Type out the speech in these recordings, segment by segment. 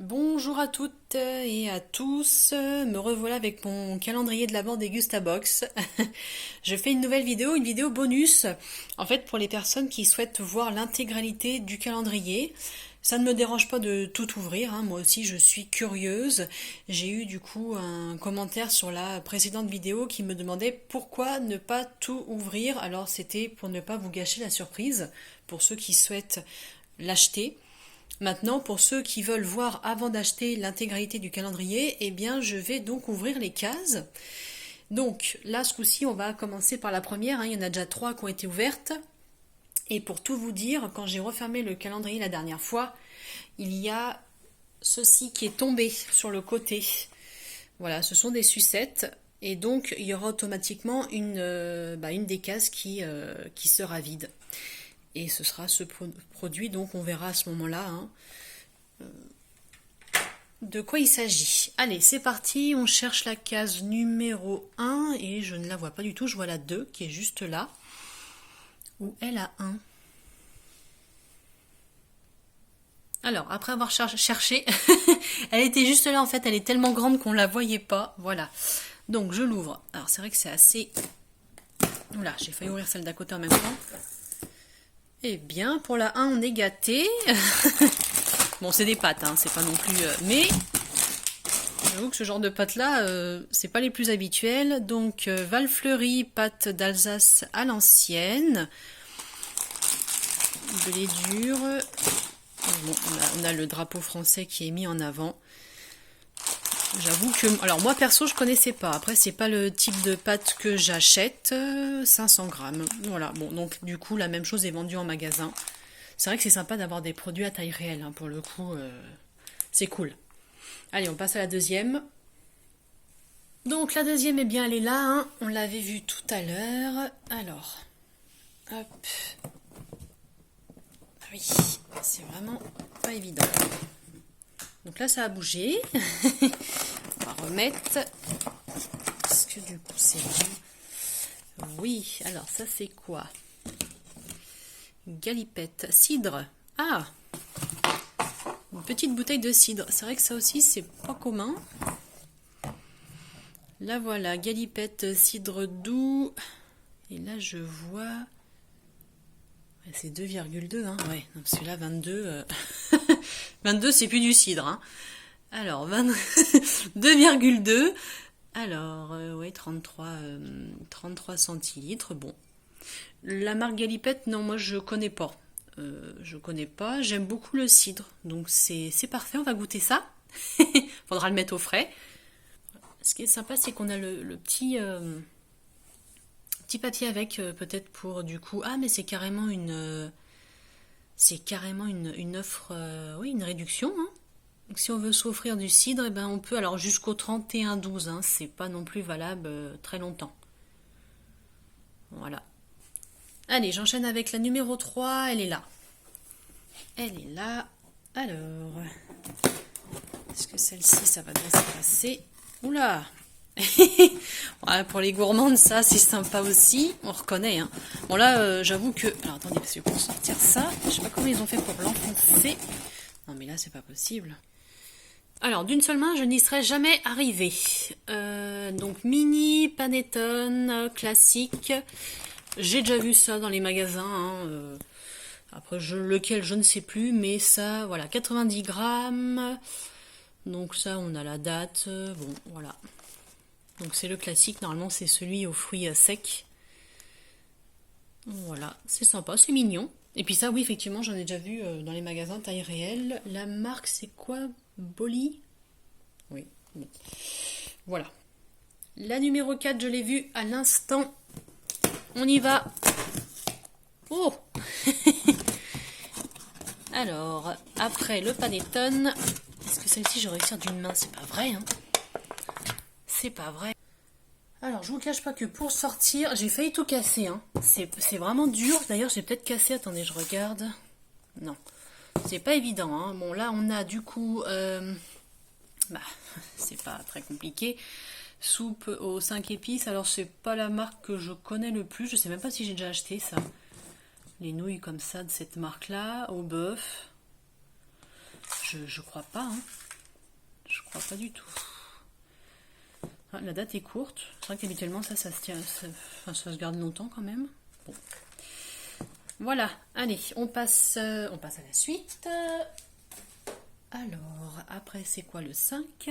Bonjour à toutes et à tous, me revoilà avec mon calendrier de l'Avent des Gustabox. Je fais une vidéo bonus, en fait pour les personnes qui souhaitent voir l'intégralité du calendrier. Ça ne me dérange pas de tout ouvrir, hein. Moi aussi je suis curieuse. J'ai eu du coup un commentaire sur la précédente vidéo qui me demandait pourquoi ne pas tout ouvrir. Alors c'était pour ne pas vous gâcher la surprise, pour ceux qui souhaitent l'acheter. Maintenant, pour ceux qui veulent voir avant d'acheter l'intégralité du calendrier, eh bien, je vais donc ouvrir les cases. Donc, là, ce coup-ci, on va commencer par la première, hein. Il y en a déjà 3 qui ont été ouvertes. Et pour tout vous dire, quand j'ai refermé le calendrier la dernière fois, il y a ceci qui est tombé sur le côté. Voilà, ce sont des sucettes. Et donc, il y aura automatiquement une des cases qui sera vide. Et ce sera ce produit, donc on verra à ce moment-là hein, de quoi il s'agit. Allez, c'est parti, on cherche la case numéro 1 et je ne la vois pas du tout, je vois la 2 qui est juste là. Où est la 1? Alors, après avoir cherché, elle était juste là en fait, elle est tellement grande qu'on ne la voyait pas. Voilà. Donc je l'ouvre. Alors c'est vrai que c'est assez... Oula, j'ai failli ouvrir celle d'à côté en même temps. Eh bien, pour la 1, on est gâté. Bon, c'est des pâtes, hein, c'est pas non plus... mais, j'avoue que ce genre de pâtes-là, c'est pas les plus habituelles. Donc, Valfleury, pâtes d'Alsace à l'ancienne. Blé dur. Bon, on a le drapeau français qui est mis en avant. J'avoue que... Alors, moi, perso, je connaissais pas. Après, c'est pas le type de pâte que j'achète. 500 grammes. Voilà. Bon, donc, du coup, la même chose est vendue en magasin. C'est vrai que c'est sympa d'avoir des produits à taille réelle. Hein, pour le coup, c'est cool. Allez, on passe à la deuxième. Donc, la deuxième, eh bien, elle est là. Hein. On l'avait vue tout à l'heure. Alors, hop. Ah oui, c'est vraiment pas évident. Donc là, ça a bougé. On va remettre. Est-ce que du coup, c'est bon? Oui, alors ça, c'est quoi? Galipette. Cidre. Ah! Une petite bouteille de cidre. C'est vrai que ça aussi, c'est pas commun. Là, voilà. Galipette, cidre doux. Et là, je vois... C'est 2,2, hein. Ouais, parce que là, 22... 22, c'est plus du cidre, hein. Alors, 2,2. Alors, ouais, 33 centilitres. Bon. La marque Galipette, non, moi, je connais pas. Je connais pas. J'aime beaucoup le cidre. Donc, c'est parfait. On va goûter ça. Faudra le mettre au frais. Ce qui est sympa, c'est qu'on a le petit papier avec, peut-être pour du coup... Ah, mais c'est carrément une offre... oui, une réduction, hein. Donc si on veut s'offrir du cidre, eh ben on peut, alors jusqu'au 31/12, hein, c'est pas non plus valable très longtemps. Voilà. Allez, j'enchaîne avec la numéro 3, elle est là. Elle est là. Alors, est-ce que celle-ci, ça va bien se passer? Oula. Ouais, pour les gourmandes, ça, c'est sympa aussi. On reconnaît, hein. Bon, là, j'avoue que... Alors, attendez, parce que pour sortir ça, je sais pas comment ils ont fait pour l'enfoncer. Non, mais là, c'est pas possible. Alors, d'une seule main, je n'y serais jamais arrivée. Donc, mini panettone classique. J'ai déjà vu ça dans les magasins. Hein, après, lequel, je ne sais plus. Mais ça, voilà, 90 grammes. Donc ça, on a la date. Bon, voilà. Donc c'est le classique. Normalement, c'est celui aux fruits secs. Voilà, c'est sympa, c'est mignon. Et puis ça, oui, effectivement, j'en ai déjà vu dans les magasins taille réelle. La marque, c'est quoi? Bolly? Oui, bon. Voilà. La numéro 4, je l'ai vue à l'instant. On y va. Oh. Alors, après le panettone. Est-ce que celle-ci, je réussir d'une main? C'est pas vrai, hein. C'est pas vrai. Alors, je vous cache pas que pour sortir, j'ai failli tout casser, hein. C'est vraiment dur. D'ailleurs, j'ai peut-être cassé. Attendez, je regarde. Non. C'est pas évident, hein. Bon, là, on a du coup... c'est pas très compliqué. Soupe aux 5 épices. Alors, c'est pas la marque que je connais le plus. Je sais même pas si j'ai déjà acheté ça. Les nouilles comme ça de cette marque-là. Au bœuf. Je crois pas, hein. Je crois pas du tout. Ah, la date est courte. C'est vrai qu'habituellement ça se tient, ça se garde longtemps quand même. Bon. Voilà, allez, on passe à la suite. Alors, après c'est quoi le 5?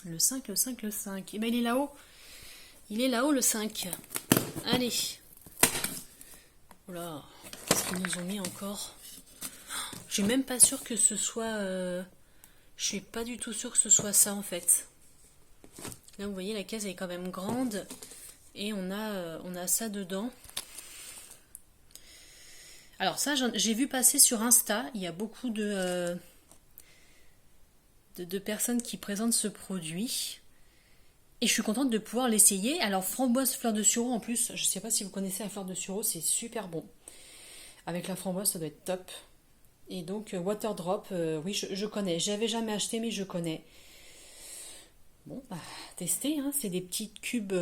Le 5, le 5, le 5. Eh ben il est là-haut. Il est là-haut le 5. Allez. Oula, qu'est-ce qu'ils nous ont mis encore? Je suis même pas sûre que ce soit... Je suis pas du tout sûre que ce soit ça en fait. Là vous voyez la case est quand même grande. Et on a ça dedans. Alors ça j'ai vu passer sur Insta. Il y a beaucoup de personnes qui présentent ce produit. Et je suis contente de pouvoir l'essayer. Alors framboise fleur de sureau en plus. Je sais pas si vous connaissez la fleur de sureau. C'est super bon. Avec la framboise ça doit être top. Et donc water drop. Oui je connais. J'avais jamais acheté mais je connais. Bon bah tester. Hein. C'est des petits cubes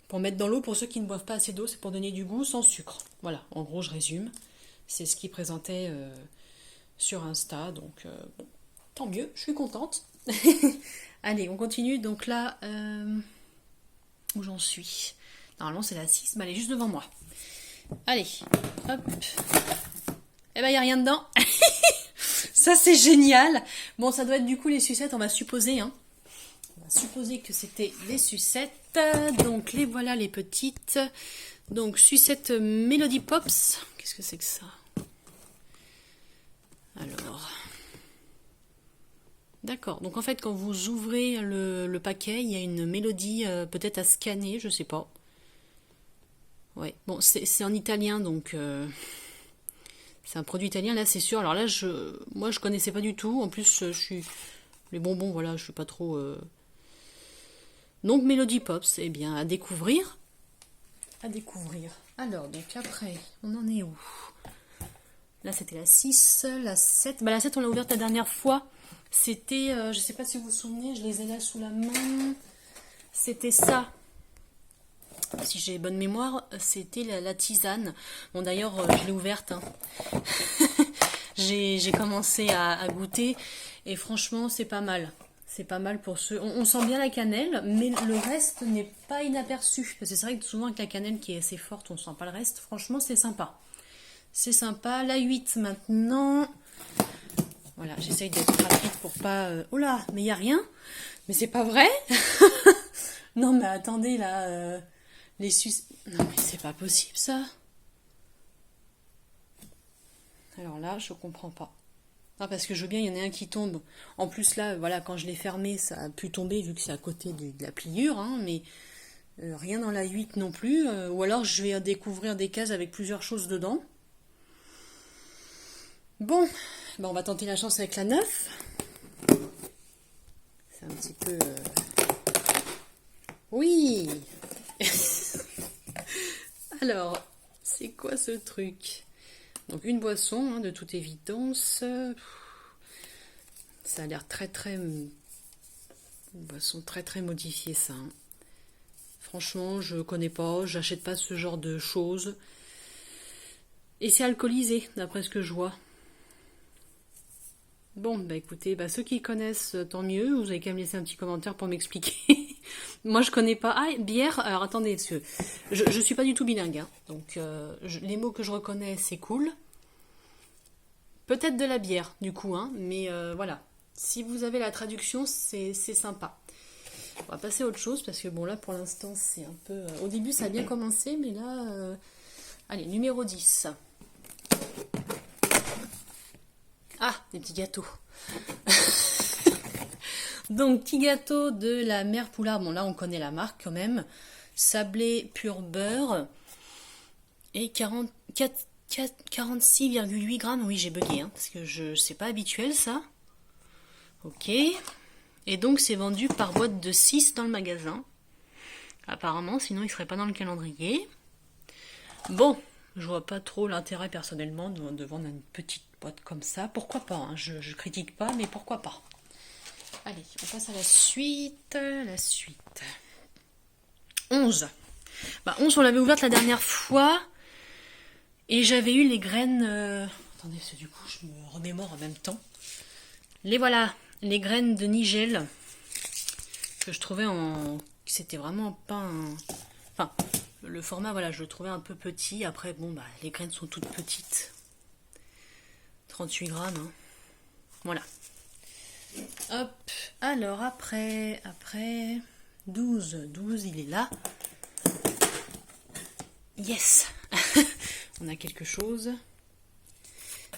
pour mettre dans l'eau. Pour ceux qui ne boivent pas assez d'eau. C'est pour donner du goût sans sucre. Voilà. En gros je résume. C'est ce qu'ils présentaient sur Insta. Donc bon. Tant mieux, je suis contente. Allez, on continue. Donc là, où j'en suis? Normalement, c'est la 6. Mais elle est juste devant moi. Allez, hop. Eh ben, il n'y a rien dedans. Ça, c'est génial. Bon, ça doit être du coup les sucettes, on va supposer. Hein. On va supposer que c'était les sucettes. Donc, les voilà, les petites. Donc, sucettes Melody Pops. Qu'est-ce que c'est que ça? Alors... D'accord, donc en fait quand vous ouvrez le paquet, il y a une mélodie peut-être à scanner, je sais pas. Ouais, bon c'est en italien donc c'est un produit italien, là c'est sûr. Alors là moi je connaissais pas du tout, en plus je suis... Les bonbons voilà, je suis pas trop... Donc Melody Pops, eh bien à découvrir. À découvrir. Alors donc après, on en est où? Là c'était la 6, la 7. Bah la 7 on l'a ouverte la dernière fois. C'était, je sais pas si vous vous souvenez, je les ai là sous la main. C'était ça. Si j'ai bonne mémoire, c'était la tisane. Bon d'ailleurs, je l'ai ouverte. Hein. J'ai commencé à goûter et franchement, c'est pas mal. C'est pas mal pour ceux... On sent bien la cannelle, mais le reste n'est pas inaperçu. Parce que c'est vrai que souvent avec la cannelle qui est assez forte, on sent pas le reste. Franchement, c'est sympa. C'est sympa. La 8 maintenant... Voilà, j'essaye d'être rapide pour pas... Oh là, mais il n'y a rien. Mais c'est pas vrai. Non, mais attendez, là... les Non, mais c'est pas possible, ça. Alors là, je comprends pas. Ah, parce que je veux bien, il y en a un qui tombe. En plus, là, voilà, quand je l'ai fermé, ça a pu tomber, vu que c'est à côté de la pliure. Hein, mais rien dans la 8 non plus. Ou alors, je vais découvrir des cases avec plusieurs choses dedans. Bon... Ben, on va tenter la chance avec la 9. C'est un petit peu... Oui. Alors, c'est quoi ce truc? Donc une boisson, hein, de toute évidence. Ça a l'air très très... Une boisson très très modifiée ça. Hein. Franchement, je connais pas, j'achète pas ce genre de choses. Et c'est alcoolisé, d'après ce que je vois. Bon, bah écoutez, bah ceux qui connaissent, tant mieux. Vous avez qu'à me laisser un petit commentaire pour m'expliquer. Moi, je connais pas. Ah, bière. Alors attendez, parce que je suis pas du tout bilingue. Hein. Donc, les mots que je reconnais, c'est cool. Peut-être de la bière, du coup. Hein, mais voilà. Si vous avez la traduction, c'est sympa. On va passer à autre chose, parce que bon, là, pour l'instant, c'est un peu... Au début, ça a bien commencé, mais là... Allez, numéro 10. Ah, des petits gâteaux. Donc, petit gâteau de la mère Poulard. Bon, là, on connaît la marque quand même. Sablé pur beurre. Et 46,8 grammes. Oui, j'ai bugué, hein, parce que c'est pas habituel, ça. Ok. Et donc, c'est vendu par boîte de 6 dans le magasin. Apparemment, sinon, il serait pas dans le calendrier. Bon, je vois pas trop l'intérêt, personnellement, de vendre une petite boîte comme ça. Pourquoi pas, hein, je critique pas, mais pourquoi pas. Allez, on passe à la suite. La suite. 11. Bah, 11, on l'avait ouverte la dernière fois. Et j'avais eu les graines... Attendez, parce que du coup, je me remémore en même temps. Les voilà. les graines de nigel que je trouvais en... C'était vraiment pas un... Enfin, le format, voilà, je le trouvais un peu petit. Après, bon, bah, les graines sont toutes petites. 38 grammes, hein. Voilà. Hop, alors après, 12, il est là. Yes. On a quelque chose.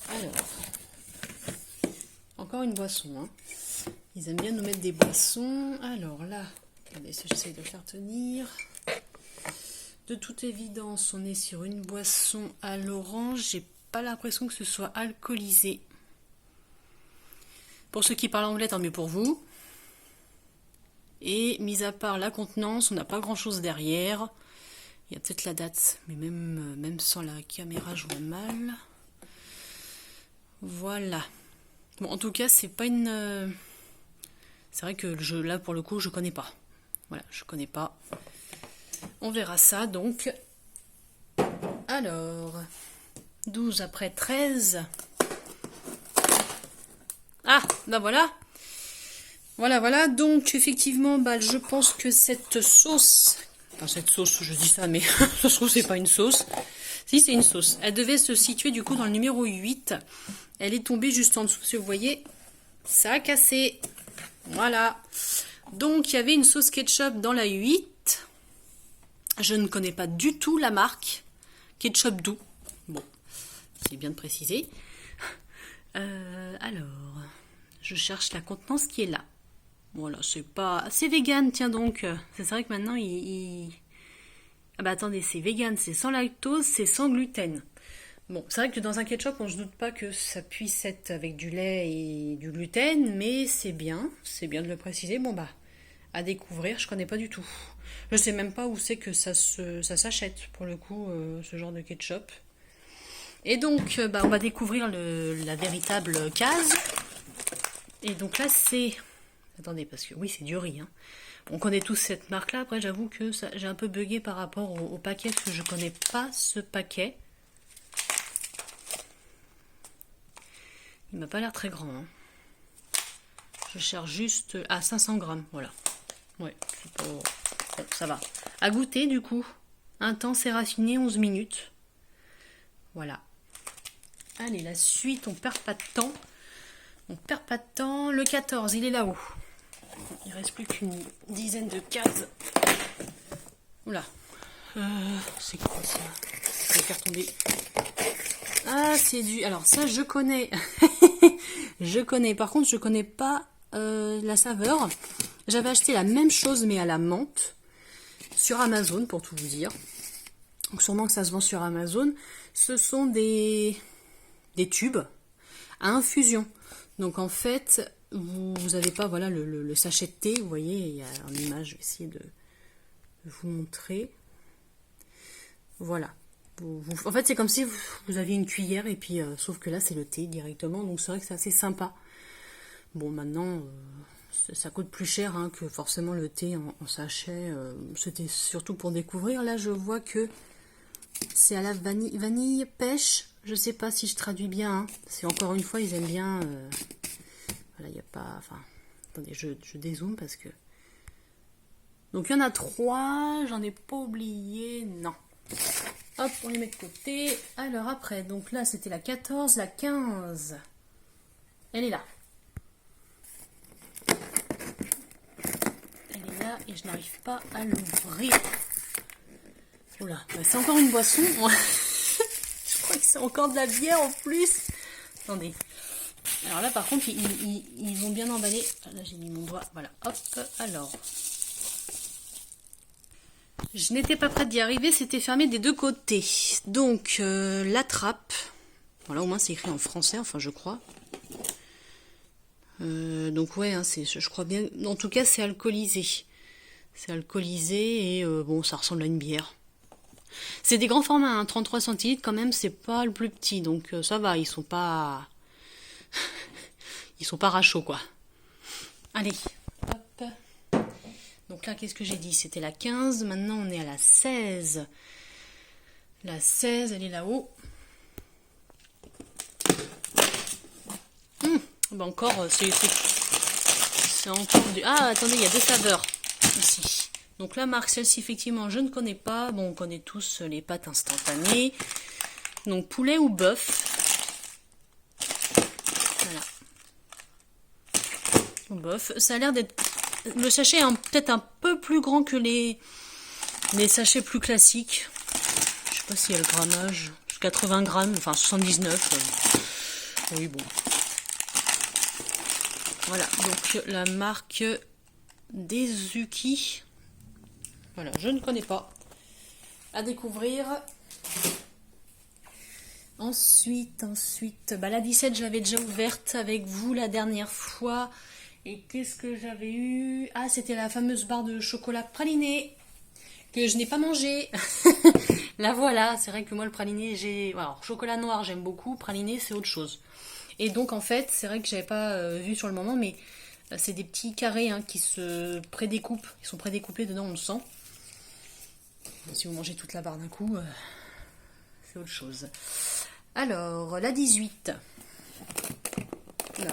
Alors, encore une boisson, hein. Ils aiment bien nous mettre des boissons. Alors là, regardez, j'essaie de faire tenir. De toute évidence, on est sur une boisson à l'orange. J'ai pas l'impression que ce soit alcoolisé. Pour ceux qui parlent anglais, tant mieux pour vous. Et mis à part la contenance, on n'a pas grand chose derrière. Il y a peut-être la date, mais même sans la caméra, je vois mal. Voilà. Bon, en tout cas, c'est pas une... C'est vrai que le jeu, là, pour le coup, je connais pas. Voilà, je connais pas. On verra ça, donc. Alors, 12 après 13. Ah, bah voilà. Voilà. Donc, effectivement, bah, je pense que cette sauce... Enfin, cette sauce, je dis ça, mais ça se trouve, c'est pas une sauce. Si, c'est une sauce. Elle devait se situer, du coup, dans le numéro 8. Elle est tombée juste en dessous. Si vous voyez, ça a cassé. Voilà. Donc, il y avait une sauce ketchup dans la 8. Je ne connais pas du tout la marque. Ketchup doux. Bon, c'est bien de préciser. Alors, je cherche la contenance qui est là. Voilà, c'est pas... C'est vegan, tiens donc. C'est vrai que maintenant, Ah bah attendez, c'est vegan, c'est sans lactose, c'est sans gluten. Bon, c'est vrai que dans un ketchup, on ne se doute pas que ça puisse être avec du lait et du gluten, mais c'est bien de le préciser. Bon bah, à découvrir, je connais pas du tout. Je sais même pas où c'est que ça s'achète, pour le coup, ce genre de ketchup. Et donc, bah, on va découvrir la véritable case. Et donc là, c'est... Attendez, parce que oui, c'est du riz. Hein. On connaît tous cette marque-là. Après, j'avoue que j'ai un peu bugué par rapport au paquet, parce que je connais pas ce paquet. Il m'a pas l'air très grand. Hein. Je cherche juste à 500 grammes, voilà. Ouais, c'est pas... Bon, ça va. À goûter, du coup. Intense et raffiné, 11 minutes. Voilà. Allez, la suite, on perd pas de temps. Le 14, il est là-haut. Il reste plus qu'une dizaine de cases. Oula. C'est quoi ça? Je vais faire tomber. Ah, c'est du... Alors ça, je connais. Je connais. Par contre, je connais pas la saveur. J'avais acheté la même chose, mais à la menthe. Sur Amazon, pour tout vous dire. Donc sûrement que ça se vend sur Amazon. Ce sont des tubes à infusion. Donc en fait, vous n'avez pas voilà, le sachet de thé. Vous voyez, il y a une image, je vais essayer de vous montrer. Voilà. En fait, c'est comme si vous aviez une cuillère et puis, sauf que là, c'est le thé directement. Donc c'est vrai que c'est assez sympa. Bon, maintenant, ça coûte plus cher hein, que forcément le thé en sachet. C'était surtout pour découvrir. Là, je vois que c'est à la vanille pêche. Je sais pas si je traduis bien. Hein. C'est encore une fois, ils aiment bien. Voilà, il n'y a pas. Enfin, attendez, je dézoome parce que. Donc il y en a 3. J'en ai pas oublié. Non. Hop, on les met de côté. Alors après, donc là, c'était la 14, la 15. Elle est là. Elle est là et je n'arrive pas à l'ouvrir. Oula, c'est encore une boisson. Je crois que c'est encore de la bière en plus. Attendez. Alors là, par contre, ils vont bien emballer. Là, j'ai mis mon doigt. Voilà, hop, alors. Je n'étais pas prête d'y arriver, c'était fermé des deux côtés. Donc, la trappe. Voilà, au moins, c'est écrit en français, enfin, je crois. Donc, ouais, hein, je crois bien. En tout cas, c'est alcoolisé. C'est alcoolisé et bon, ça ressemble à une bière. C'est des grands formats, hein, 33 centilitres quand même, c'est pas le plus petit. Donc, ça va, ils sont pas... Ils sont pas rachauds, quoi. Allez, hop. Donc là, qu'est-ce que j'ai dit? C'était la 15, maintenant on est à la 16. La 16, elle est là-haut. Ben encore, c'est C'est encore du... Ah, attendez, il y a deux saveurs ici. Donc la marque, celle-ci, effectivement, je ne connais pas. Bon, on connaît tous les pâtes instantanées. Donc poulet ou bœuf. Voilà. Ou bœuf. Ça a l'air d'être... Le sachet est peut-être un peu plus grand que les sachets plus classiques. Je sais pas s'il y a le grammage. 80 grammes, enfin 79. Oui, bon. Voilà, donc la marque Dezuki. Voilà, je ne connais pas. À découvrir. Ensuite, bah la 17, je l'avais déjà ouverte avec vous la dernière fois. Et qu'est-ce que j'avais eu? Ah, c'était la fameuse barre de chocolat praliné que je n'ai pas mangé. La voilà, c'est vrai que moi le praliné, alors chocolat noir j'aime beaucoup, praliné c'est autre chose. Et donc en fait, c'est vrai que j'avais pas vu sur le moment, mais c'est des petits carrés hein, qui se prédécoupent, ils sont prédécoupés dedans, on le sent. Si vous mangez toute la barre d'un coup, c'est autre chose. Alors, la 18. Là,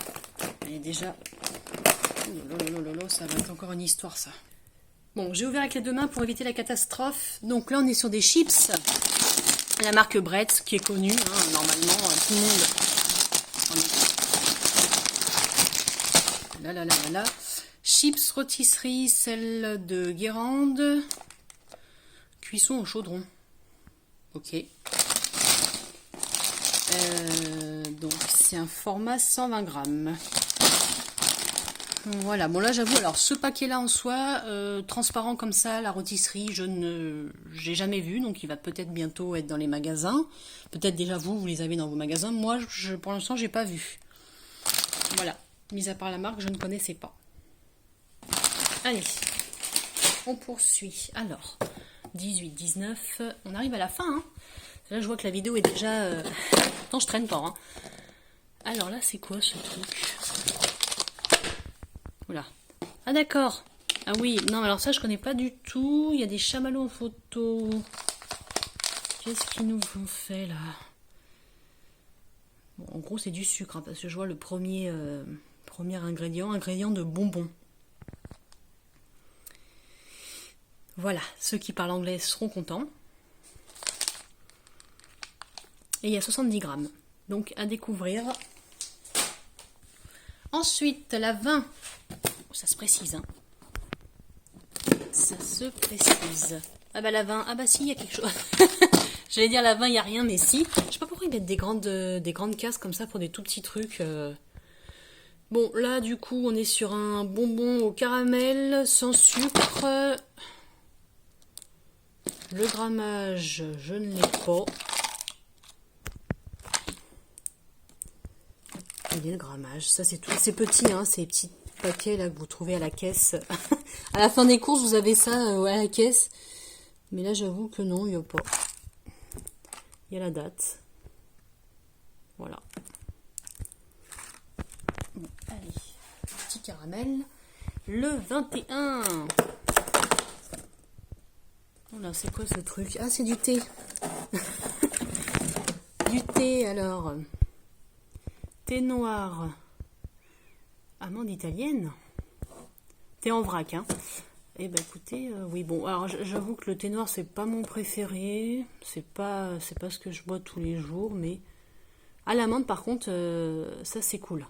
elle est déjà... ça va être encore une histoire ça. Bon, j'ai ouvert avec les deux mains pour éviter la catastrophe. Donc là, on est sur des chips. La marque Bretz, qui est connue, hein, normalement, tout le monde... Là. Chips rôtisserie, celle de Guérande. Cuisson au chaudron. Ok. Donc, c'est un format 120 grammes. Voilà, bon là j'avoue, alors ce paquet-là en soi, transparent comme ça, la rôtisserie, j'ai jamais vu, donc il va peut-être bientôt être dans les magasins. Peut-être déjà vous les avez dans vos magasins. Moi, pour l'instant, j'ai pas vu. Voilà, mis à part la marque, je ne connaissais pas. Allez, on poursuit. Alors, 18, 19, on arrive à la fin. Hein. Là, je vois que la vidéo est déjà... Pourtant, je traîne pas. Hein. Alors là, c'est quoi ce truc ? Oula. Ah d'accord. Ah oui, non, alors ça je connais pas du tout. Il y a des chamallows en photo. Qu'est-ce qu'ils nous ont fait là? Bon, en gros c'est du sucre, hein, parce que je vois le premier ingrédient de bonbons. Voilà, ceux qui parlent anglais seront contents. Et il y a 70 grammes. Donc à découvrir. Ensuite, la 20. Ça se précise, hein. Ça se précise. Ah bah la 20, ah bah si, il y a quelque chose. J'allais dire la 20, il n'y a rien, mais si. Je sais pas pourquoi ils mettent des grandes cases comme ça pour des tout petits trucs. Bon, là, du coup, on est sur un bonbon au caramel, sans sucre. Le grammage, je ne l'ai pas. Il est le grammage, ça c'est tout. C'est petit, hein, ces petits paquets là que vous trouvez à la caisse. À la fin des courses, vous avez ça à la caisse. Mais là, j'avoue que non, il n'y a pas. Il y a la date. Voilà. Bon, allez, petit caramel. Le 21. Oh là, c'est quoi ce truc? Ah, c'est du thé. Du thé, alors. Thé noir. Amande italienne. Thé en vrac, hein. Eh ben écoutez, oui, bon, alors j'avoue que le thé noir, c'est pas mon préféré. C'est pas ce que je bois tous les jours, mais... À l'amande, par contre, ça c'est cool.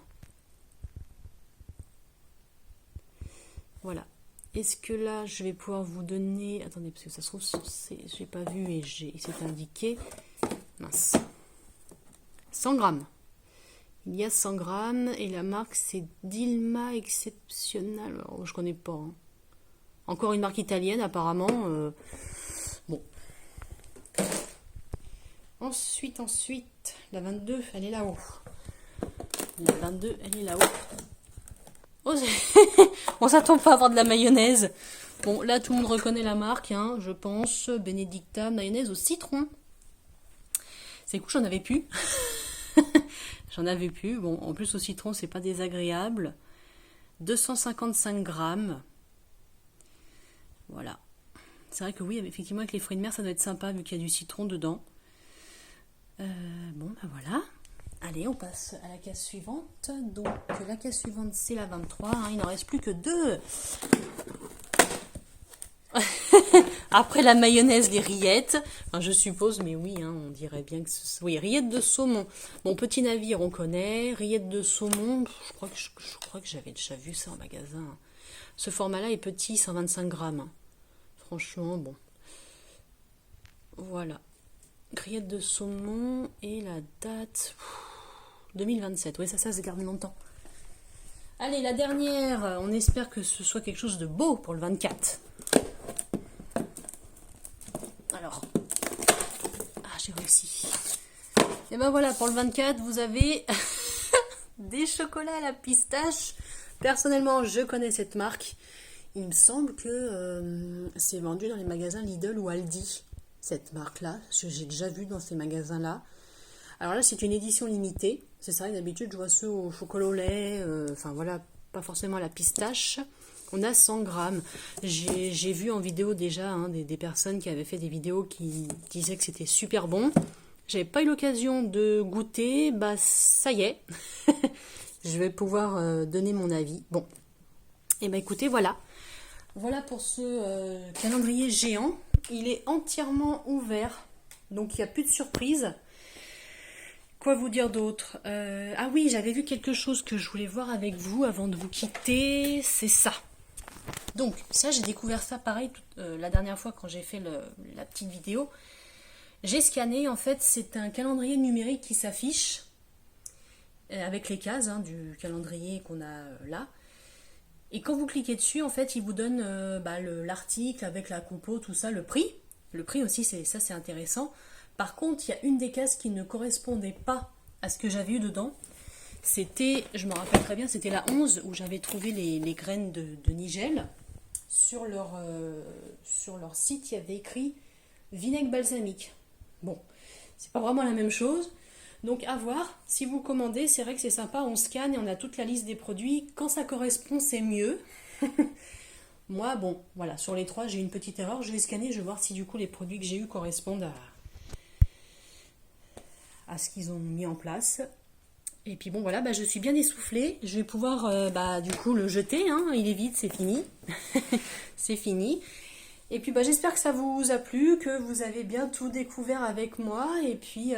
Voilà. Est-ce que là, je vais pouvoir vous donner... Attendez, parce que ça se trouve, j'ai pas vu et c'est indiqué. Mince. 100 grammes. Il y a 100 grammes et la marque, c'est Dilma Exceptional. Alors, je connais pas. Hein. Encore une marque italienne, apparemment. Bon. Ensuite, la 22, elle est là-haut. La 22, elle est là-haut. Oh, on s'attend pas à avoir de la mayonnaise. Bon, là, tout le monde reconnaît la marque, hein, je pense. Benedicta, mayonnaise au citron. C'est cool, j'en avais plus. J'en avais plus. Bon, en plus, au citron, c'est pas désagréable. 255 grammes. Voilà. C'est vrai que oui, effectivement, avec les fruits de mer, ça doit être sympa, vu qu'il y a du citron dedans. Bon, ben voilà. Allez, on passe à la case suivante. Donc la case suivante, c'est la 23. Hein, il n'en reste plus que 2. Après la mayonnaise, les rillettes. Enfin, je suppose, mais oui, hein, on dirait bien que ce... Oui, rillettes de saumon. Mon petit navire, on connaît. Rillettes de saumon, je crois que j'avais déjà vu ça en magasin. Ce format-là est petit, 125 grammes. Hein. Franchement, bon. Voilà. Rillettes de saumon et la date... 2027. Oui, ça se garde longtemps. Allez, la dernière. On espère que ce soit quelque chose de beau pour le 24. Alors, j'ai réussi. Et ben voilà, pour le 24, vous avez des chocolats à la pistache. Personnellement, je connais cette marque. Il me semble que c'est vendu dans les magasins Lidl ou Aldi, cette marque-là. J'ai déjà vu dans ces magasins-là. Alors là, c'est une édition limitée. C'est ça, d'habitude, je vois ceux au chocolat au lait. Enfin voilà, pas forcément à la pistache. On a 100 grammes. J'ai vu en vidéo déjà des personnes qui avaient fait des vidéos qui disaient que c'était super bon. J'avais pas eu l'occasion de goûter. Bah ça y est. Je vais pouvoir donner mon avis. Bon. Et ben écoutez, voilà. Voilà pour ce calendrier géant. Il est entièrement ouvert. Donc il n'y a plus de surprise. Quoi vous dire d'autre? Ah oui, j'avais vu quelque chose que je voulais voir avec vous avant de vous quitter. C'est ça. Donc ça, j'ai découvert ça pareil la dernière fois quand j'ai fait la petite vidéo. J'ai scanné, en fait, c'est un calendrier numérique qui s'affiche avec les cases du calendrier qu'on a là. Et quand vous cliquez dessus, en fait, il vous donne l'article avec la compo, tout ça, le prix. Le prix aussi, c'est intéressant. Par contre, il y a une des cases qui ne correspondait pas à ce que j'avais eu dedans. C'était, je me rappelle très bien, c'était la 11 où j'avais trouvé les graines de nigel. Sur leur site, il y avait écrit vinaigre balsamique. Bon, c'est pas vraiment la même chose. Donc à voir, si vous commandez, c'est vrai que c'est sympa, on scanne et on a toute la liste des produits. Quand ça correspond, c'est mieux. Moi, bon, voilà, sur les 3, j'ai une petite erreur. Je vais scanner, je vais voir si du coup les produits que j'ai eus correspondent à ce qu'ils ont mis en place. Et puis bon voilà, je suis bien essoufflée. Je vais pouvoir du coup le jeter. Hein. Il est vide, c'est fini. C'est fini. Et puis j'espère que ça vous a plu, que vous avez bien tout découvert avec moi. Et puis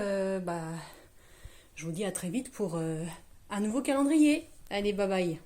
je vous dis à très vite pour un nouveau calendrier. Allez, bye bye.